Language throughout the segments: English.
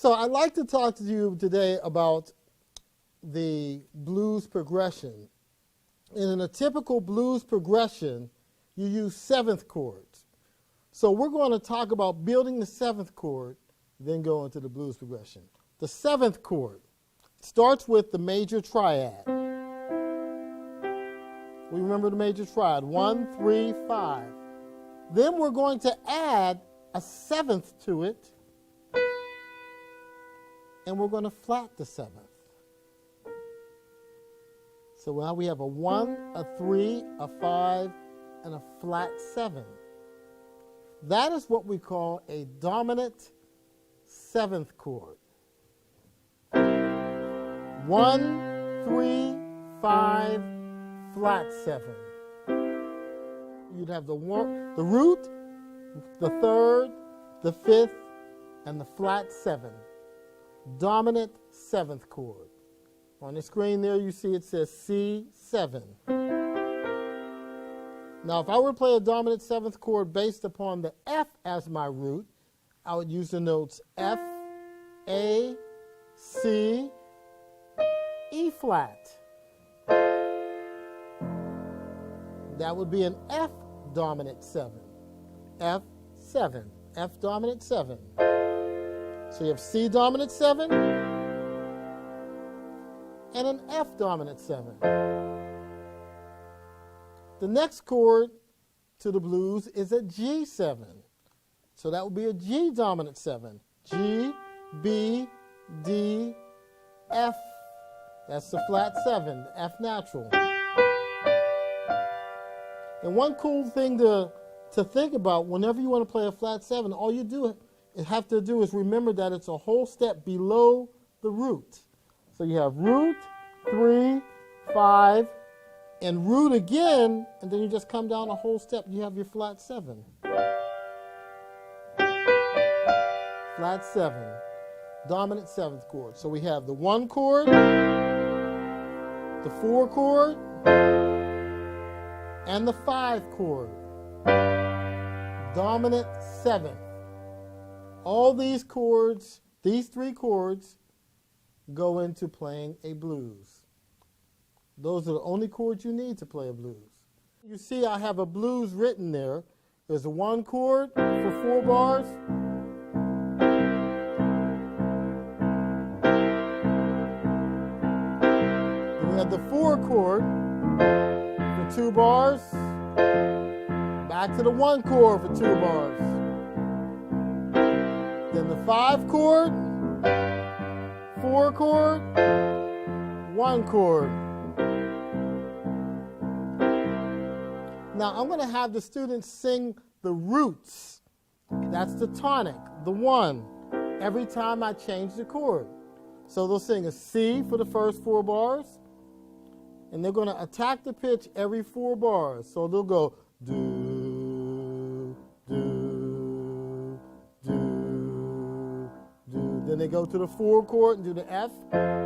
So I'd like to talk to you today about the blues progression. And in a typical blues progression, you use 7th chords. So we're going to talk about building the 7th chord, then go into the blues progression. The 7th chord starts with the major triad. We remember the major triad, 1, 3, 5. Then we're going to add a 7th to it, and we're going to flat the 7th. So now we have a 1, a 3, a 5, and a flat 7. That is what we call a dominant 7th chord. 1, 3, 5, flat 7. You'd have the root, the 3rd, the 5th, and the flat 7. Dominant 7th chord. On the screen there you see it says C7. Now if I were to play a dominant 7th chord based upon the F as my root, I would use the notes F, A, C, E flat. That would be an F dominant 7. F7. F dominant 7. So you have C dominant 7 and an F dominant 7. The next chord to the blues is a G7. So that would be a G dominant 7. G, B, D, F. That's the flat 7, the F natural. And one cool thing to think about, whenever you want to play a flat 7, all you have to do is remember that it's a whole step below the root. So you have root, 3, 5, and root again, and then you just come down a whole step. You have your flat 7. Flat 7, dominant 7th chord. So we have the 1 chord, the 4 chord, and the 5 chord. Dominant 7th. All these chords, these 3 chords, go into playing a blues. Those are the only chords you need to play a blues. You see I have a blues written there. There's a 1 chord for 4 bars. Then we have the 4 chord for 2 bars. Back to the 1 chord for 2 bars. Then the 5 chord, 4 chord, 1 chord. Now I'm going to have the students sing the roots. That's the tonic, the 1, every time I change the chord. So they'll sing a C for the first 4 bars, and they're going to attack the pitch every 4 bars. So they'll go do, do, do, do. Then they go to the 4 chord and do the F,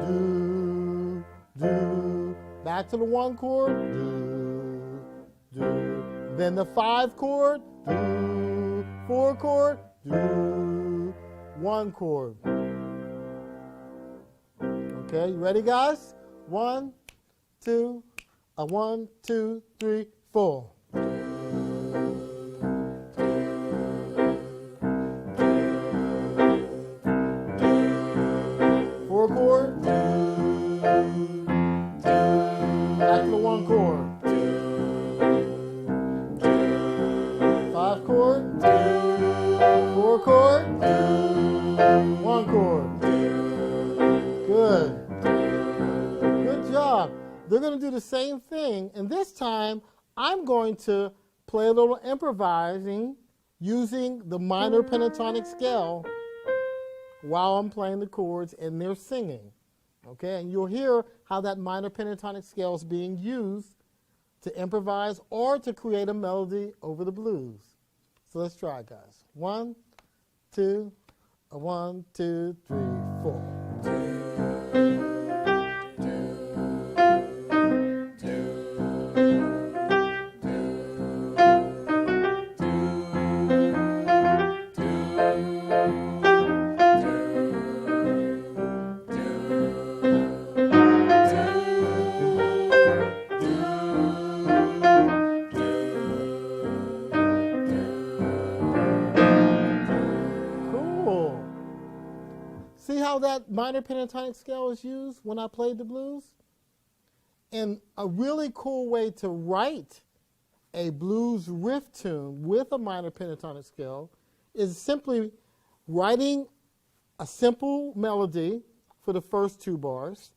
do, do. Back to the 1 chord, do, do. Then the 5 chord, do, 4 chord, do, 1 chord. Okay, you ready, guys? 1, 2, 1, 2, 3, 4. 4 chord, back to the 1 chord. 5 chord, 4 chord, 1 chord. Good. Good job. They're going to do the same thing, and this time I'm going to play a little improvising using the minor pentatonic scale while I'm playing the chords and they're singing. Okay, and you'll hear how that minor pentatonic scale is being used to improvise or to create a melody over the blues. So let's try, guys. 1, 2, 1, 2, 3, 4. how that minor pentatonic scale is used when I played the blues? And a really cool way to write a blues riff tune with a minor pentatonic scale is simply writing a simple melody for the first 2 bars,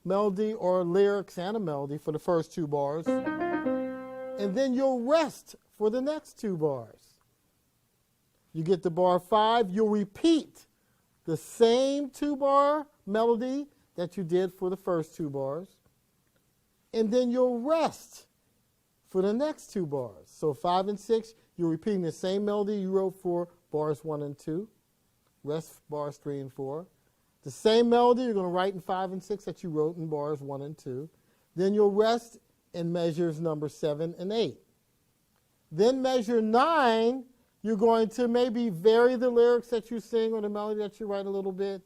melody or lyrics and a melody for the first 2 bars, and then you'll rest for the next 2 bars. You get to bar 5, you'll repeat the same 2-bar melody that you did for the first 2 bars, and then you'll rest for the next 2 bars. So 5 and 6, you're repeating the same melody you wrote for bars 1 and 2, rest bars 3 and 4. The same melody you're going to write in 5 and 6 that you wrote in bars 1 and 2. Then you'll rest in measures number 7 and 8. Then measure 9, you're going to maybe vary the lyrics that you sing or the melody that you write a little bit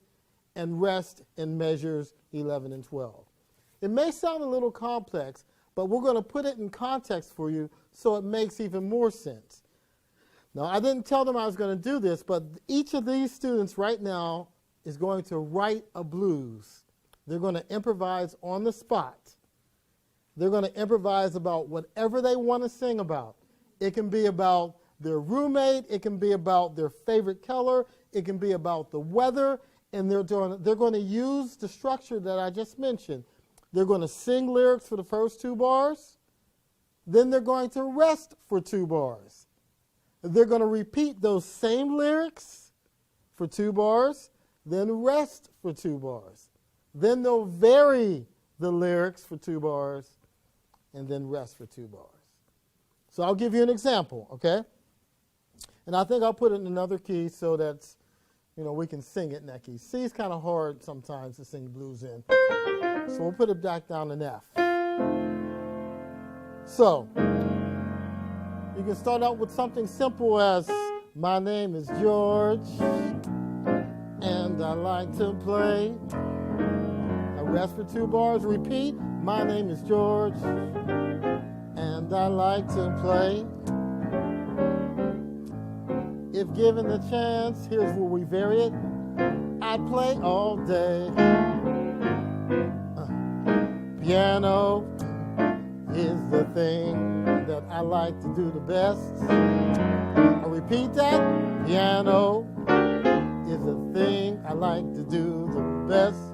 and rest in measures 11 and 12. It may sound a little complex, but we're going to put it in context for you so it makes even more sense. Now, I didn't tell them I was going to do this, but each of these students right now is going to write a blues. They're going to improvise on the spot. They're going to improvise about whatever they want to sing about. It can be about their roommate. It can be about their favorite color. It can be about the weather. And they're going to use the structure that I just mentioned. They're going to sing lyrics for the first 2 bars. Then they're going to rest for 2 bars. They're going to repeat those same lyrics for 2 bars, then rest for 2 bars. Then they'll vary the lyrics for 2 bars, and then rest for 2 bars. So I'll give you an example, okay? And I think I'll put it in another key so that, we can sing it in that key. C is kind of hard sometimes to sing blues in. So we'll put it back down in F. So you can start out with something simple as, my name is George, and I like to play. I rest for 2 bars, repeat, my name is George, and I like to play. If given the chance, here's where we vary it. I'd play all day. Piano is the thing that I like to do the best. I repeat that. Piano is the thing I like to do the best.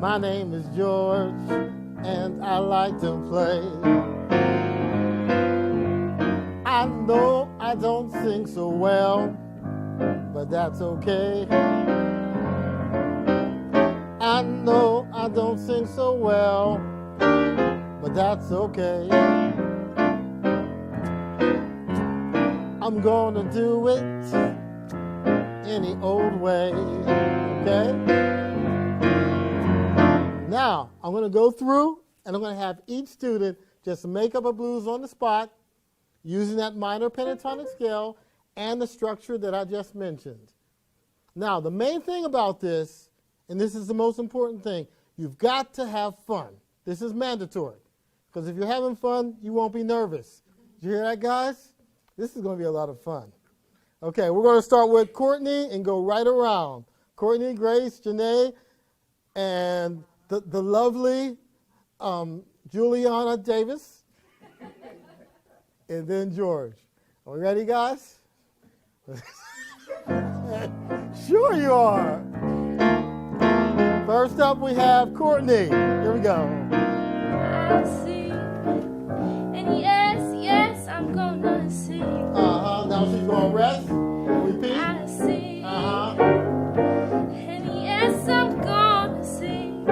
My name is George, and I like to play. I know I don't sing so well, but that's okay. I know I don't sing so well, but that's okay. I'm gonna do it any old way, okay? Now, I'm gonna go through and I'm gonna have each student just make up a blues on the spot using that minor pentatonic scale and the structure that I just mentioned. Now, the main thing about this, and this is the most important thing, you've got to have fun. This is mandatory. Because if you're having fun, you won't be nervous. Did you hear that, guys? This is going to be a lot of fun. Okay, we're going to start with Courtney and go right around. Courtney, Grace, Janae, and the lovely Juliana Davis, and then George. Are we ready, guys? Sure you are. First up, we have Courtney. Here we go. I see, and yes, I'm gonna see. Now she's going to rest. Repeat. I see, and yes, I'm gonna see.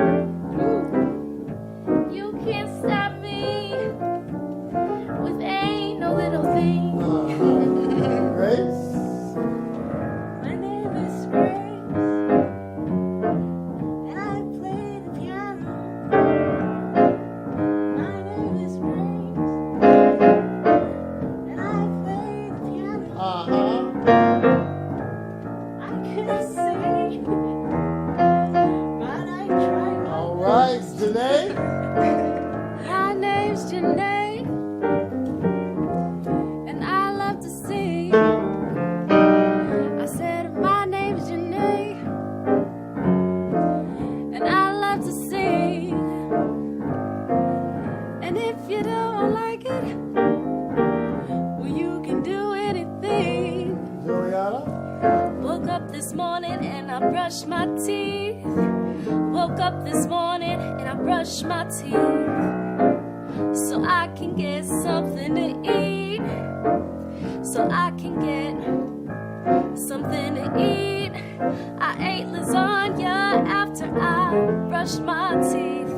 You can't stop me with ain't no little thing. Grace. My name is Grace, and I play the piano. My name is Grace, and I play the piano. I can't sing, but I try. All right, Janae. My name's Janae, and I love to sing. if you don't like it, well, you can do anything. Juliana? Woke up this morning and I brushed my teeth. Woke up this morning and I brushed my teeth so I can get something to eat. So I can get something to eat. I ate lasagna after I brushed my teeth.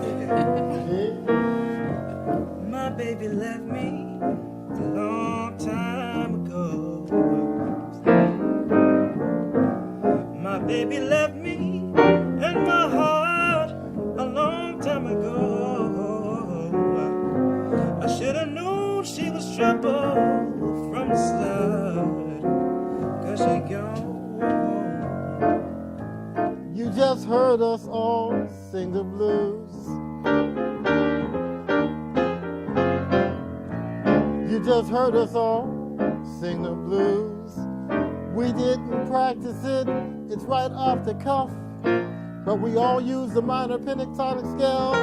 My baby left me a long time ago. My baby left me and my heart a long time ago. I should have known she was trouble from the start, 'cause she gone. You just heard us all sing the blues. You just heard us all sing the blues. We didn't practice it, it's right off the cuff. But we all use the minor pentatonic scale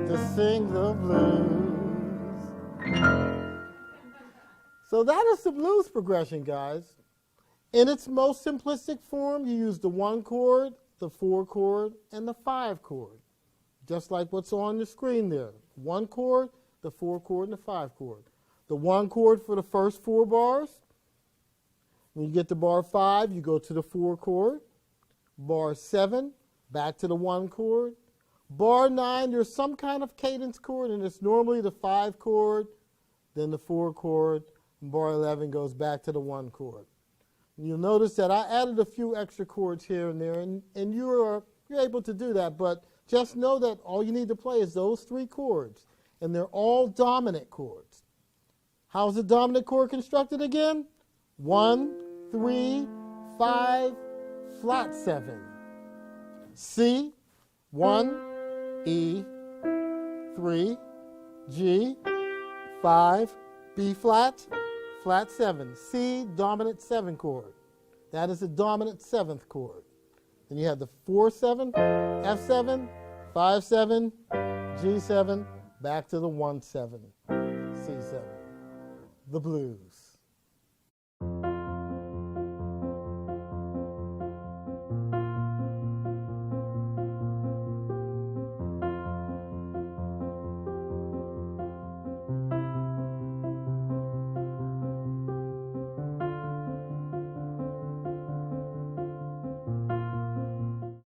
to sing the blues. So that is the blues progression, guys. In its most simplistic form, you use the 1 chord, the 4 chord, and the 5 chord. Just like what's on the screen there. 1 chord, the 4 chord, and the 5 chord. The 1 chord for the first 4 bars. When you get to bar 5, you go to the 4 chord. Bar 7, back to the 1 chord. Bar 9, there's some kind of cadence chord, and it's normally the 5 chord, then the 4 chord, and bar 11 goes back to the 1 chord. You'll notice that I added a few extra chords here and there, and you're able to do that, but just know that all you need to play is those 3 chords, and they're all dominant chords. How's the dominant chord constructed again? 1, 3, 5, flat 7. C, 1, E, 3, G, 5, B flat, flat 7. C, dominant 7 chord. That is the dominant 7th chord. Then you have the 4-7, F7, 5-7, G7, back to the 1-7, C7. The blues.